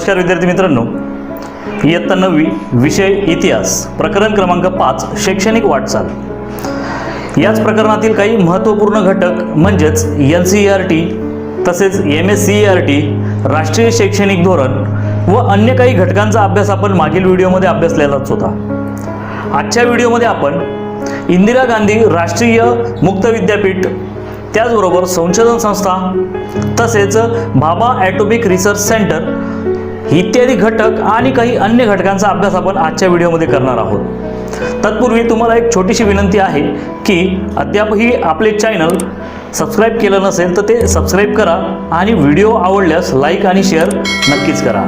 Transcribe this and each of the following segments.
नमस्कार विद्यार्थी मित्रांनो, इयत्ता 9वी विषय इतिहास प्रकरण क्रमांक 5 शैक्षणिक वाटचाल याच प्रकरणातील काही महत्त्वपूर्ण घटक म्हणजेच NCERT तसेच MSCERT राष्ट्रीय शैक्षणिक धोरण व अन्य काही घटकांचा अभ्यास आपण मागील व्हिडिओमध्ये अभ्यासलेलाच होता। आजच्या व्हिडिओमध्ये आपण इंदिरा गांधी राष्ट्रीय मुक्त विद्यापीठ त्याचबरोबर संशोधन संस्था तसेच भाभा ॲटॉमिक रिसर्च सेंटर इत्यादी घटक आणि काही अन्य घटकांचा अभ्यास आपण आजच्या व्हिडिओमध्ये करणार आहोत। तत्पूर्वी तुम्हाला एक छोटीशी विनंती आहे की अद्यापही आपले चॅनल सबस्क्राइब केलं नसेल तर ते सबस्क्राइब करा आणि व्हिडिओ आवडल्यास लाईक आणि शेअर नक्कीच करा।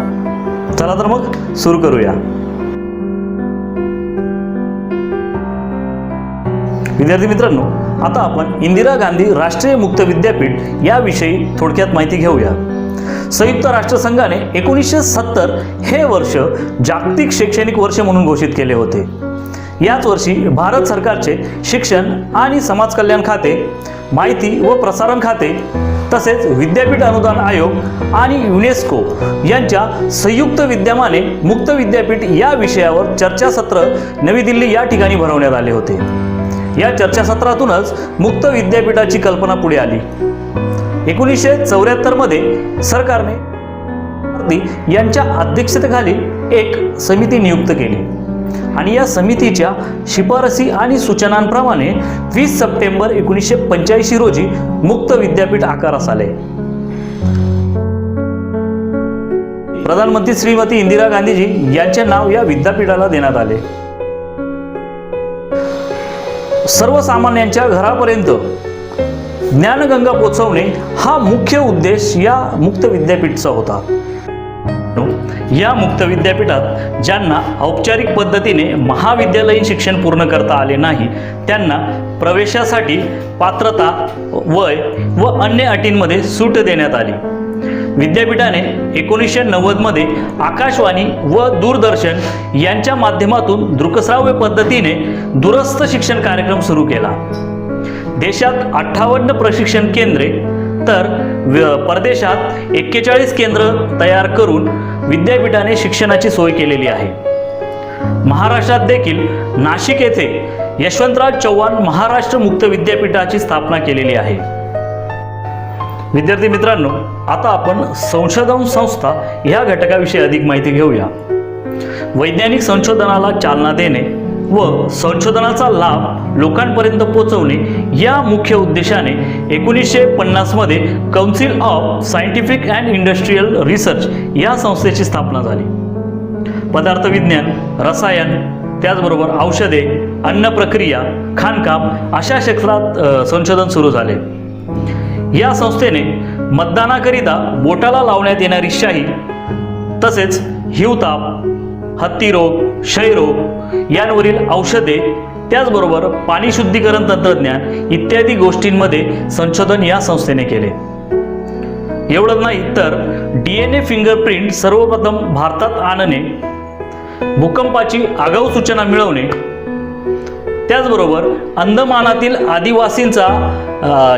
चला तर मग सुरू करूया। विद्यार्थी मित्रांनो, आता आपण इंदिरा गांधी राष्ट्रीय मुक्त विद्यापीठ याविषयी थोडक्यात माहिती घेऊया। संयुक्त राष्ट्रसंघाने 1970 हे वर्ष जागतिक शैक्षणिक वर्ष म्हणून घोषित केले होते। याच वर्षी भारत सरकारचे शिक्षण आणि समाज कल्याण खाते, माहिती व प्रसारण खाते तसेच विद्यापीठ अनुदान आयोग आणि युनेस्को यांच्या संयुक्त विद्यमाने मुक्त विद्यापीठ या विषयावर चर्चासत्र नवी दिल्ली या ठिकाणी भरवण्यात आले होते। या चर्चासत्रातूनच मुक्त विद्यापीठाची कल्पना पुढे आली। 1974 मध्ये सरकारने यांच्या अध्यक्षतेखाली एक समिती नियुक्त केली आणि या समितीच्या शिफारसी आणि सूचनांप्रमाणे 20 सप्टेंबर 1985 रोजी मुक्त विद्यापीठ आकारास आले। प्रधानमंत्री श्रीमती इंदिरा गांधीजी यांचे नाव या विद्यापीठाला देण्यात आले। सर्वसामान्यांच्या घरापर्यंत ज्ञानगंगा पोहोचवणे हा मुख्य उद्देश या मुक्त विद्यापीठाचा होता। या मुक्त विद्यापीठात ज्यांना औपचारिक पद्धतीने महाविद्यालयीन शिक्षण पूर्ण करता आले नाही त्यांना प्रवेशासाठी पात्रता, वय व अन्य अटींमध्ये सूट देण्यात आली। विद्यापीठाने 1990 मध्ये आकाशवाणी व दूरदर्शन यांच्या माध्यमातून दृकश्राव्य पद्धतीने दूरस्थ शिक्षण कार्यक्रम सुरू केला। देशात 58 प्रशिक्षण केंद्रे तर परदेशात 41 केंद्र तयार करून विद्यापीठाने शिक्षणाची सोय केलेली आहे। महाराष्ट्रात देखील नाशिक येथे यशवंतराव चव्हाण महाराष्ट्र मुक्त विद्यापीठाची स्थापना केलेली आहे। विद्यार्थी मित्रांनो, आता आपण संशोधन संस्था या घटकाविषयी अधिक माहिती घेऊया। वैज्ञानिक संशोधनाला चालना देणे व संशोधनाचा लाभ लोकांपर्यंत पोहोचवणे या मुख्य उद्देशाने 1950 मध्ये council of scientific and industrial research या संस्थेची स्थापना झाली। पदार्थ विज्ञान, रसायन, त्याचबरोबर औषधे, अन्न प्रक्रिया, खाणकाम अशा क्षेत्रात संशोधन सुरू झाले। या संस्थेने मतदानाकरिता बोटाला लावण्यात येणारी शाई तसेच हिवताप, हत्तीरोग, क्षयरोग यांवरील औषधे, त्याचबरोबर पाणी शुद्धीकरण तंत्रज्ञान इत्यादी गोष्टींमध्ये संशोधन या संस्थेने केले। एवढंच नाही तर DNA फिंगरप्रिंट सर्वप्रथम भारतात आणणे, भूकंपाची आगाऊ सूचना मिळवणे, त्याचबरोबर अंदमानातील आदिवासींचा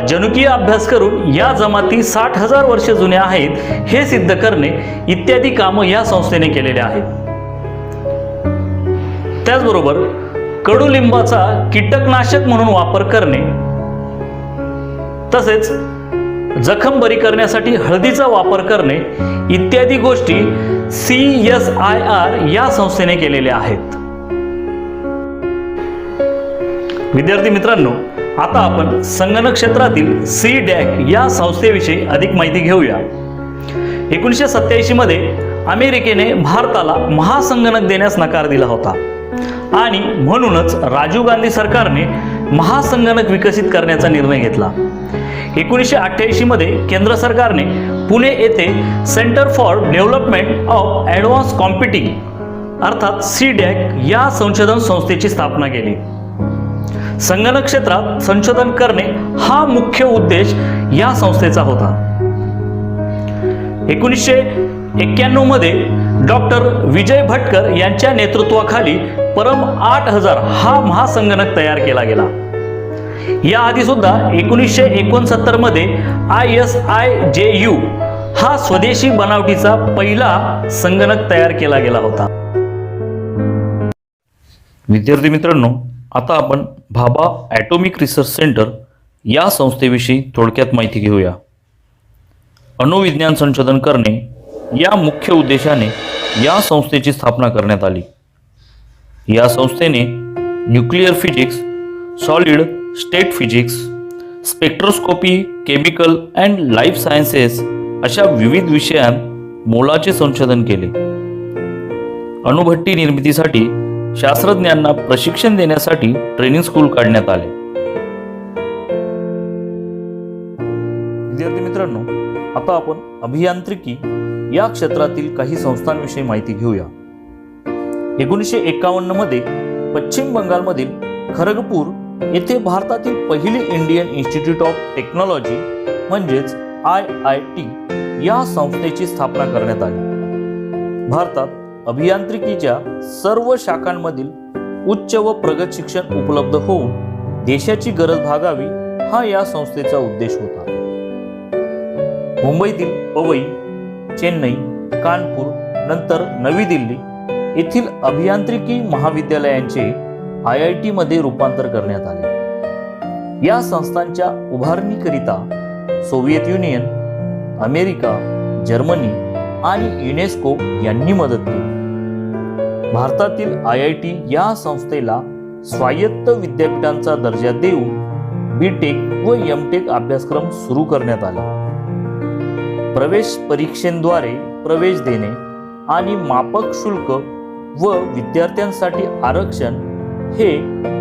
जनुकीय अभ्यास करून या जमाती 60,000 वर्ष जुन्या आहेत हे सिद्ध करणे इत्यादी कामं या संस्थेने केलेले आहेत। त्याचबरोबर कडुलिंबाचा कीटकनाशक म्हणून वापर करणे तसेच जखम बरी करण्यासाठी हळदीचा वापर करणे इत्यादी गोष्टी CSIR या संस्थेने केलेल्या आहेत। विद्यार्थी मित्रांनो, आता आपण संगणक क्षेत्रातील CDAC या संस्थेविषयी अधिक माहिती घेऊया। 1987 मध्ये अमेरिकेने भारताला महासंगणक देण्यास नकार दिला होता आणि म्हणूनच राजीव गांधी सरकारने महासंगणक विकसित करण्याचा निर्णय घेतला। 1988 मध्ये केंद्र सरकारने पुणे येथे centre for development of advance computing अर्थात CDAC या संशोधन संस्थेची स्थापना केली। संगणक क्षेत्रात संशोधन करणे हा मुख्य उद्देश या संस्थेचा होता। 1991 मध्ये डॉक्टर विजय भटकर यांच्या नेतृत्वाखाली परम 8000 हा महासंगणक तयार केला गेला। याआधी सुद्धा 1969 मध्ये ISIJU हा स्वदेशी बनावटीचा पहिला संगणक तयार केला गेला होता. विद्यार्थी मित्रांनो, आता आपण भाभा ॲटॉमिक रिसर्च सेंटर या संस्थेविषयी थोडक्यात माहिती घेऊया. अणुविज्ञान संशोधन करणे या मुख्य उद्देशाने या संस्थेची स्थापना करण्यात आली. या संस्थेने nuclear physics, solid state physics, spectroscopy, chemical and life sciences अशा विविध विषयांत मोलाचे संशोधन केले. अणुभट्टी निर्मितीसाठी शास्त्रज्ञांना प्रशिक्षण देण्यासाठी ट्रेनिंग स्कूल काढण्यात आले. विद्यार्थी मित्रांनो, आता आपण अभियांत्रिकी या क्षेत्रातील काही संस्थांविषयी माहिती घेऊया. 1951 मध्ये पश्चिम बंगालमधील खरगपूर येथे भारतातील पहिली इंडियन इन्स्टिट्यूट ऑफ टेक्नॉलॉजी म्हणजेच IIT या संस्थेची स्थापना करण्यात आली. भारतात अभियांत्रिकीच्या सर्व शाखांमधील उच्च व प्रगत शिक्षण उपलब्ध होऊन देशाची गरज भागावी हा या संस्थेचा उद्देश होता. मुंबईतील पवई, चेन्नई, कानपूर नंतर नवी दिल्ली येथील अभियांत्रिकी महाविद्यालयांचे IIT मध्ये रूपांतर करण्यात आले. या संस्थांच्या उभारणीकरिता सोव्हिएत युनियन, अमेरिका, जर्मनी आणि युनेस्को यांनी मदत केली. भारतातील IIT या संस्थेला स्वायत्त विद्यापीठांचा दर्जा देऊन BTech व MTech अभ्यासक्रम सुरू करण्यात आले. प्रवेश परीक्षेद्वारे प्रवेश देणे आणि माफक शुल्क व विद्यार्थ्यांसाठी आरक्षण हे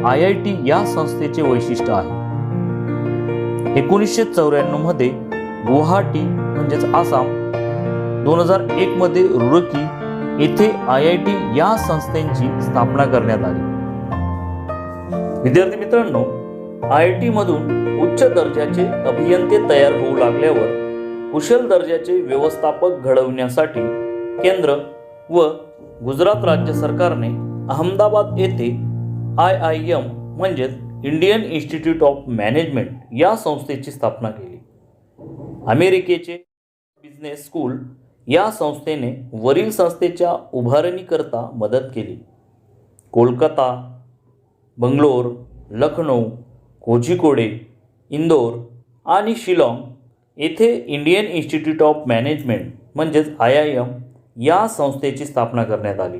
IIT या संस्थेचे वैशिष्ट्य आहे. 1994 मध्ये गुवाहाटी म्हणजेच आसाम, 2001 मध्ये रुड़की येथे IIT या संस्थेची स्थापना करण्यात आली. विद्यार्थी मित्रांनो, IIT मधून उच्च दर्जाचे अभियंते तयार होऊ लागल्यावर कुशल दर्जाचे व्यवस्थापक घडविण्यासाठी केंद्र व गुजरात राज्य सरकारने अहमदाबाद येथे IIM म्हणजेच इंडियन इन्स्टिट्यूट ऑफ मॅनेजमेंट या संस्थेची स्थापना केली. अमेरिकेचे बिझनेस स्कूल या संस्थेने वरील संस्थेच्या उभारणीकरता मदत केली. कोलकाता, बंगलोर, लखनौ, कोझिकोडे, इंदोर आणि शिलाँग येथे इंडियन इन्स्टिट्यूट ऑफ मॅनेजमेंट म्हणजेच IIM या संस्थेची स्थापना करण्यात आली.